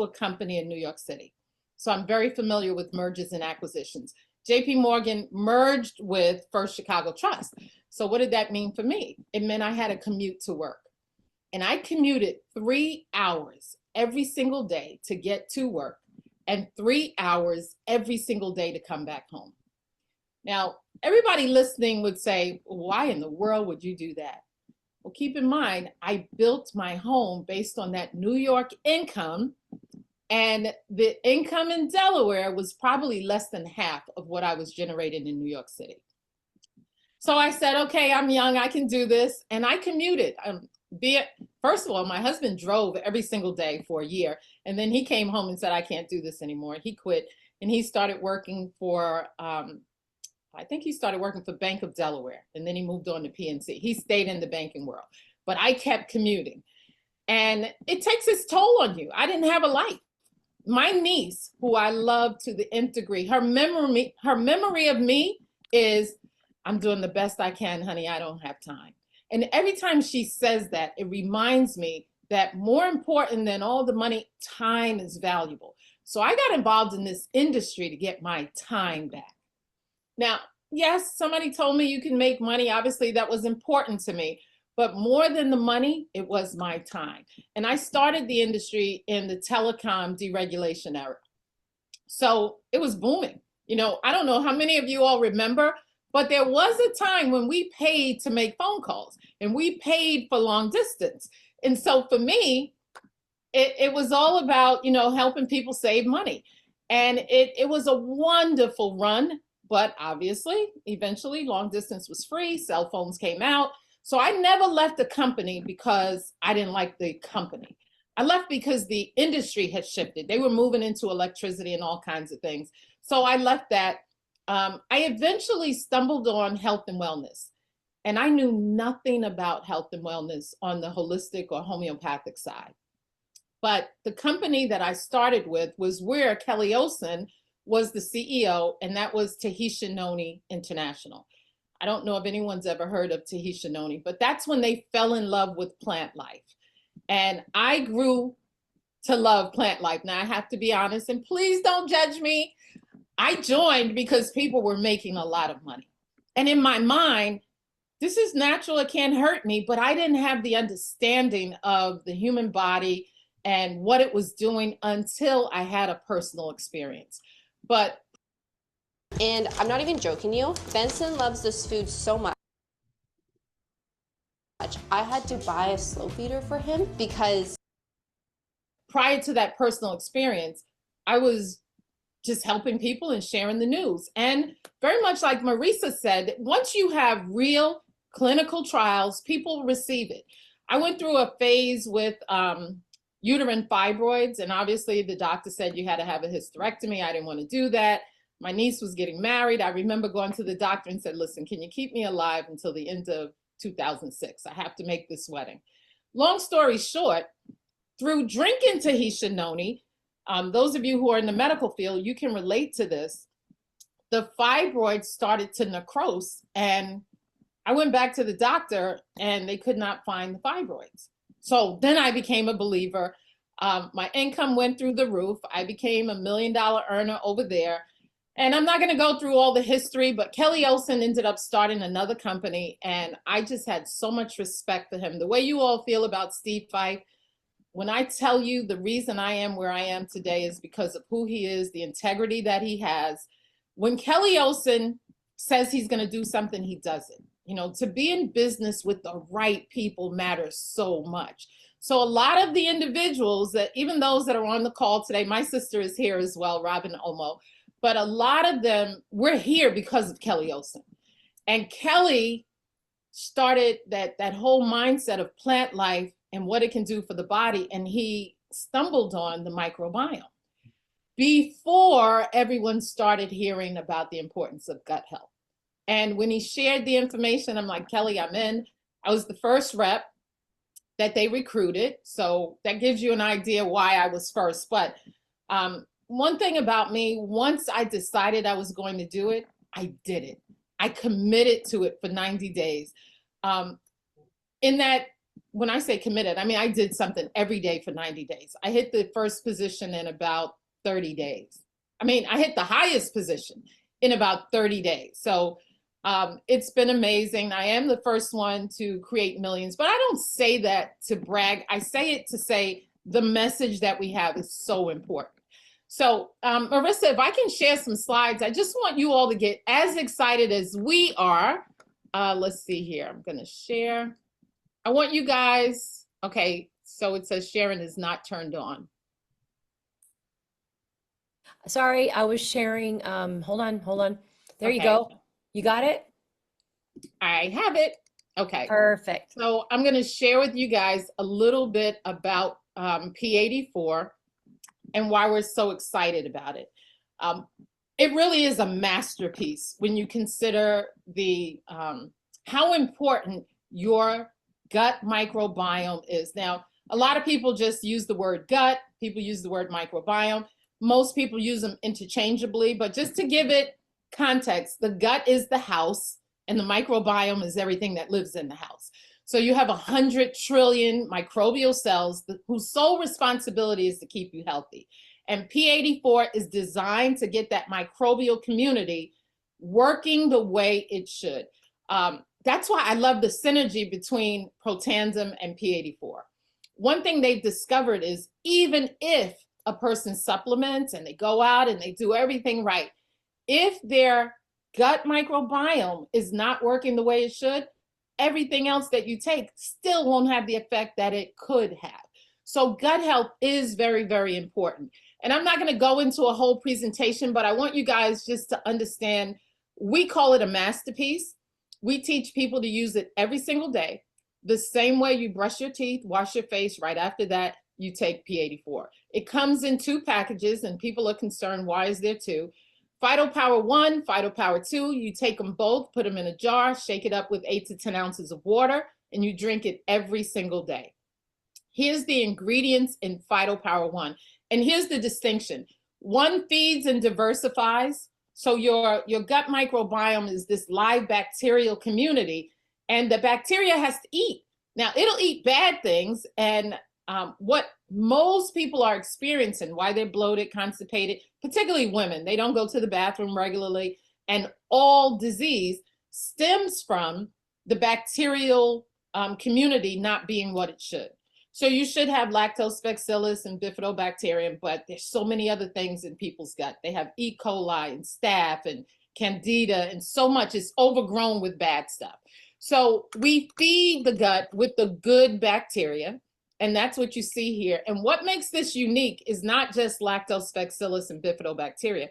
a company in New York City. So I'm very familiar with mergers and acquisitions. JP Morgan merged with First Chicago Trust. So what did that mean for me? It meant I had a commute to work. And I commuted 3 hours every single day to get to work and 3 hours every single day to come back home. Now, everybody listening would say, why in the world would you do that? Well, keep in mind, I built my home based on that New York income, and the income in Delaware was probably less than half of what I was generating in New York City. So I said, okay, I'm young, I can do this. And I commuted. First of all, my husband drove every single day for a year. And then he came home and said, I can't do this anymore. He quit and he started working for, I think he started working for Bank of Delaware. And then he moved on to PNC. He stayed in the banking world, but I kept commuting. And it takes its toll on you. I didn't have a life. My niece, who I love to the nth degree, her memory of me is, I'm doing the best I can, honey, I don't have time. And every time she says that, it reminds me that more important than all the money, time is valuable. So I got involved in this industry to get my time back. Now, yes, somebody told me you can make money. Obviously, that was important to me. But more than the money, it was my time. And I started the industry in the telecom deregulation era. So it was booming. You know, I don't know how many of you all remember, but there was a time when we paid to make phone calls and we paid for long distance. And so for me, it was all about, you know, helping people save money. And it was a wonderful run, but obviously, eventually long distance was free, cell phones came out. So I never left the company because I didn't like the company. I left because the industry had shifted. They were moving into electricity and all kinds of things. So I left that. I eventually stumbled on health and wellness. And I knew nothing about health and wellness on the holistic or homeopathic side. But the company that I started with was where Kelly Olson was the CEO, and that was Tahitian Noni International. I don't know if anyone's ever heard of Tahitian Noni, but that's when they fell in love with plant life. And I grew to love plant life. Now I have to be honest, and please don't judge me. I joined because people were making a lot of money. And in my mind, this is natural, it can't hurt me, but I didn't have the understanding of the human body and what it was doing until I had a personal experience. But and I'm not even joking you, Benson loves this food so much. I had to buy a slow feeder for him because prior to that personal experience, I was just helping people and sharing the news. And very much like Marisa said, once you have real clinical trials, people receive it. I went through a phase with uterine fibroids, and obviously the doctor said you had to have a hysterectomy. I didn't want to do that. My niece was getting married. I remember going to the doctor and said, listen, can you keep me alive until the end of 2006? I have to make this wedding. Long story short, through drinking Tahitian Noni, those of you who are in the medical field, you can relate to this. The fibroids started to necrose, and I went back to the doctor and they could not find the fibroids. So then I became a believer. My income went through the roof. I became $1 million earner over there. And I'm not going to go through all the history, but Kelly Olson ended up starting another company. And I just had so much respect for him. The way you all feel about Steve Fife, when I tell you the reason I am where I am today is because of who he is, the integrity that he has. When Kelly Olson says he's going to do something, he does it. You know, to be in business with the right people matters so much. So a lot of the individuals that, even those that are on the call today, my sister is here as well, Robin Omo, but a lot of them, we're here because of Kelly Olson. And Kelly started that whole mindset of plant life and what it can do for the body. And he stumbled on the microbiome before everyone started hearing about the importance of gut health. And when he shared the information, I'm like, Kelly, I'm in. I was the first rep that they recruited. So that gives you an idea why I was first. But one thing about me, once I decided I was going to do it, I did it. I committed to it for 90 days. In that when I say committed, I mean, I did something every day for 90 days. I hit the first position in about 30 days. I mean, I hit the highest position in about 30 days. So it's been amazing. I am the first one to create millions, but I don't say that to brag. I say it to say the message that we have is so important. So Marissa, if I can share some slides, I just want you all to get as excited as we are. Let's see here. I'm going to share. I want you guys, okay, so it says sharing is not turned on. Sorry, I was sharing. Hold on. There you Okay. go. You got it? I have it. Okay. Perfect. So I'm going to share with you guys a little bit about P84 and why we're so excited about it. It really is a masterpiece when you consider the how important your gut microbiome is. Now, a lot of people just use the word gut. People use the word microbiome. Most people use them interchangeably, but just to give it context, the gut is the house and the microbiome is everything that lives in the house. So you have 100 trillion microbial cells whose sole responsibility is to keep you healthy. And P84 is designed to get that microbial community working the way it should. That's why I love the synergy between Protandim and P84. One thing they've discovered is even if a person supplements and they go out and they do everything right, if their gut microbiome is not working the way it should, everything else that you take still won't have the effect that it could have. So gut health is very, very important. And I'm not going to go into a whole presentation, but I want you guys just to understand, we call it a masterpiece. We teach people to use it every single day. The same way you brush your teeth, wash your face, right after that, you take P84. It comes in 2 packages and people are concerned, why is there 2? Phytopower 1, Phytopower 2, you take them both, put them in a jar, shake it up with 8 to 10 ounces of water, and you drink it every single day. Here's the ingredients in Phytopower 1. And here's the distinction. 1 feeds and diversifies. So your gut microbiome is this live bacterial community, and the bacteria has to eat. Now, it'll eat bad things, and what most people are experiencing, why they're bloated, constipated, particularly women, they don't go to the bathroom regularly, and all disease stems from the bacterial community not being what it should. So you should have lactobacillus and bifidobacterium, but there's so many other things in people's gut. They have E. coli and staph and candida and so much. It's overgrown with bad stuff. So we feed the gut with the good bacteria, and that's what you see here. And what makes this unique is not just lactobacillus and bifidobacteria.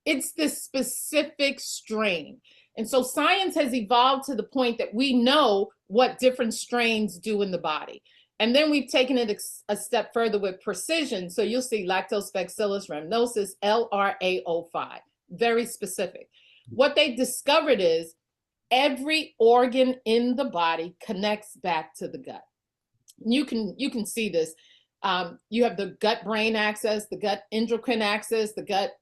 It's this specific strain. And so science has evolved to the point that we know what different strains do in the body. And then we've taken it a step further with precision. So you'll see Lactobacillus rhamnosus, LRAO5, very specific. What they discovered is every organ in the body connects back to the gut. You can see this. You have the gut-brain axis, the gut endocrine axis, the gut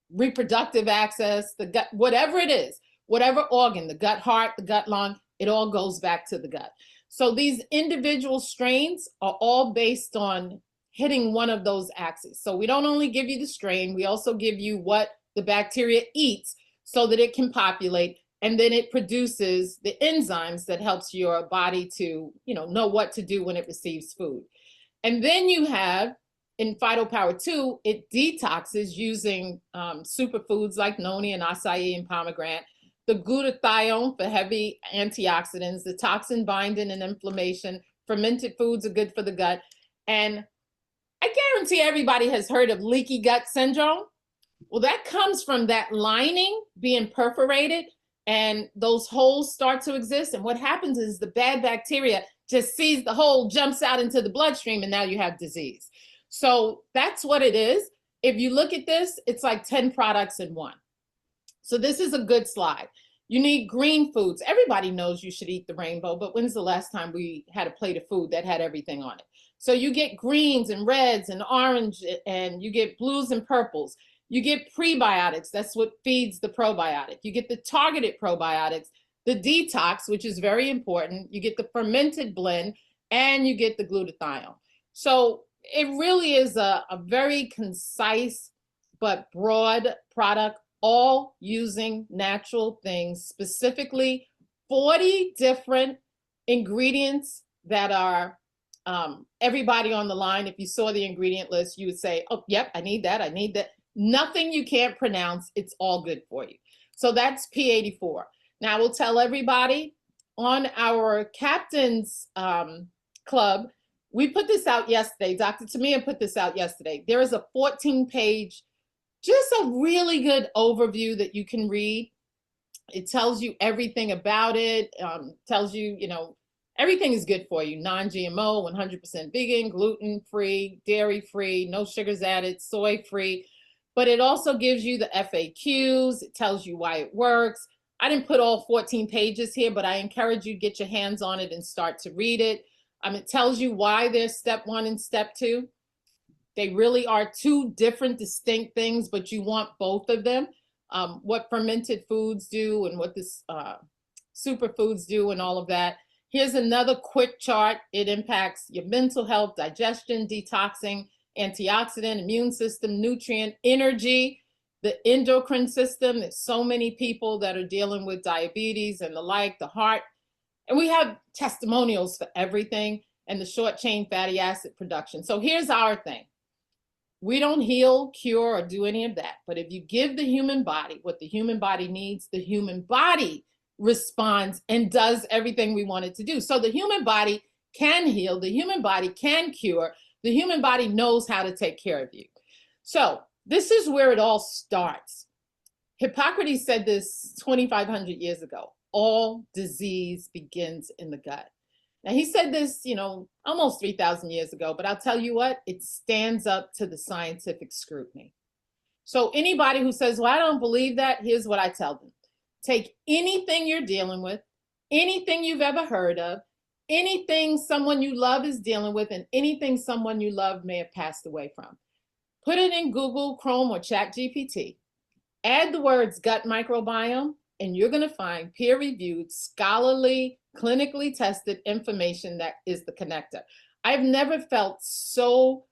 reproductive axis, the gut, whatever it is, whatever organ, the gut heart, the gut lung, it all goes back to the gut. So these individual strains are all based on hitting one of those axes. So we don't only give you the strain, we also give you what the bacteria eats so that it can populate, and then it produces the enzymes that helps your body to, know what to do when it receives food. And then you have, in Phytopower 2, it detoxes using superfoods like noni and acai and pomegranate, the glutathione for heavy antioxidants, the toxin binding and inflammation, fermented foods are good for the gut. And I guarantee everybody has heard of leaky gut syndrome. Well, that comes from that lining being perforated and those holes start to exist. And what happens is the bad bacteria just sees the hole, jumps out into the bloodstream, and now you have disease. So that's what it is. If you look at this, it's like 10 products in one. So this is a good slide. You need green foods. Everybody knows you should eat the rainbow, but when's the last time we had a plate of food that had everything on it? So you get greens and reds and orange, and you get blues and purples. You get prebiotics. That's what feeds the probiotic. You get the targeted probiotics. the detox, which is very important. You get the fermented blend, and you get the glutathione. So it really is a very concise but broad product, all using natural things, specifically 40 different ingredients that are everybody on the line. If you saw the ingredient list, you would say, oh, yep, I need that. I need that. Nothing you can't pronounce. It's all good for you. So that's P84. Now we'll tell everybody on our Captain's Club, we put this out yesterday. Dr. Tamia put this out yesterday. There is a 14-page, just a really good overview that you can read. It tells you everything about it, tells you, you know, everything is good for you. Non-GMO, 100% vegan, gluten-free, dairy-free, no sugars added, soy-free. But it also gives you the FAQs. It tells you why it works. I didn't put all 14 pages here, but I encourage you to get your hands on it and start to read it. It tells you why there's step 1 and step 2. They really are 2 different distinct things, but you want both of them. What fermented foods do and what this superfoods do and all of that. Here's another quick chart. It impacts your mental health, digestion, detoxing, antioxidant, immune system, nutrient, energy, the endocrine system. There's so many people that are dealing with diabetes and the like, the heart. And we have testimonials for everything and the short chain fatty acid production. So here's our thing. We don't heal, cure, or do any of that. But if you give the human body what the human body needs, the human body responds and does everything we want it to do. So the human body can heal, the human body can cure, the human body knows how to take care of you. So this is where it all starts. Hippocrates said this 2,500 years ago. All disease begins in the gut. Now he said this, you know, almost 3,000 years ago, but I'll tell you what, it stands up to the scientific scrutiny. So anybody who says, well, I don't believe that, here's what I tell them. Take anything you're dealing with, anything you've ever heard of, anything someone you love is dealing with, and anything someone you love may have passed away from. Put it in Google, Chrome, or ChatGPT. Add the words gut microbiome, and you're going to find peer-reviewed, scholarly, clinically tested information that is the connector. I've never felt so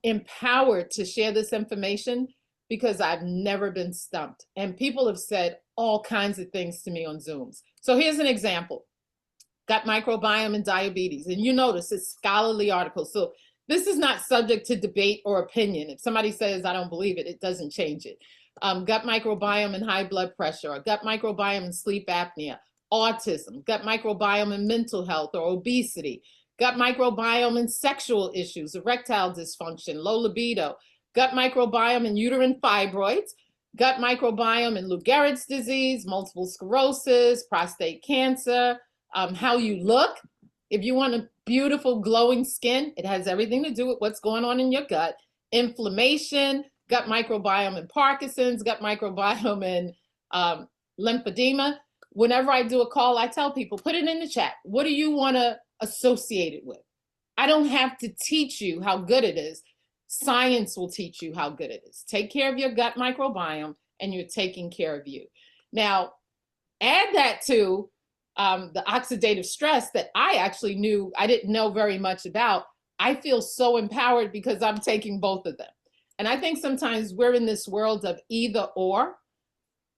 empowered to share this information because I've never been stumped. And people have said all kinds of things to me on Zooms. So here's an example. Gut microbiome and diabetes. And you notice it's scholarly articles. So this is not subject to debate or opinion. If somebody says, I don't believe it, it doesn't change it. Gut microbiome and high blood pressure, or gut microbiome and sleep apnea, autism, gut microbiome and mental health or obesity, gut microbiome and sexual issues, erectile dysfunction, low libido, gut microbiome and uterine fibroids, gut microbiome and Lou Gehrig's disease, multiple sclerosis, prostate cancer, how you look. If you want a beautiful glowing skin, it has everything to do with what's going on in your gut, inflammation, gut microbiome and Parkinson's, gut microbiome and lymphedema. Whenever I do a call, I tell people, put it in the chat. What do you want to associate it with? I don't have to teach you how good it is. Science will teach you how good it is. Take care of your gut microbiome and you're taking care of you. Now, add that to the oxidative stress that I actually I didn't know very much about. I feel so empowered because I'm taking both of them. And I think sometimes we're in this world of either or.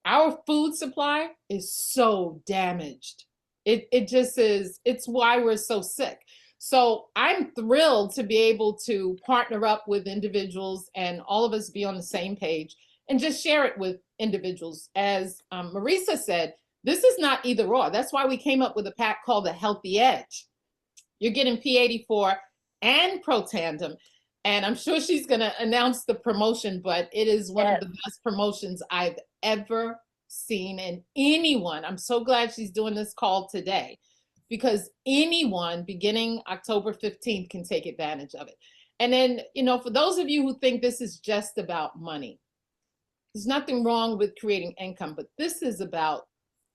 Our food supply is so damaged. It just is, it's why we're so sick. So I'm thrilled to be able to partner up with individuals and all of us be on the same page and just share it with individuals. As Marisa said, this is not either or. That's why we came up with a pack called the Healthy Edge. You're getting P84 and Protandim. And I'm sure she's going to announce the promotion, but it is one of the best promotions I've ever seen. And anyone, I'm so glad she's doing this call today, because anyone beginning October 15th can take advantage of it. And then, you know, for those of you who think this is just about money, there's nothing wrong with creating income, but this is about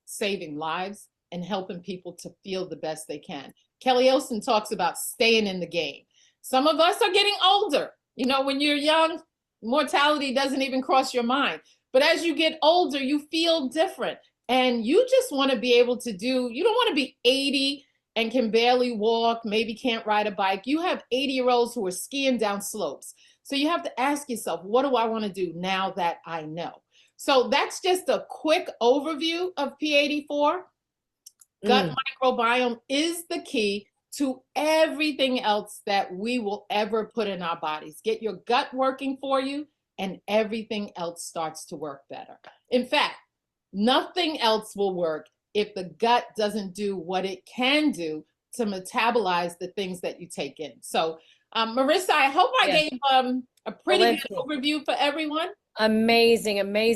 saving lives and helping people to feel the best they can. Kelly Olson talks about staying in the game. Some of us are getting older. You know, when you're young, mortality doesn't even cross your mind. But as you get older, you feel different. And you just want to be able to you don't want to be 80 and can barely walk, maybe can't ride a bike. You have 80-year-olds who are skiing down slopes. So you have to ask yourself, what do I want to do now that I know? So that's just a quick overview of P84. Gut microbiome is the key to everything else that we will ever put in our bodies. Get your gut working for you, and everything else starts to work better. In fact, nothing else will work if the gut doesn't do what it can do to metabolize the things that you take in. So, Marissa, I hope I gave a pretty good overview for everyone. Amazing, amazing.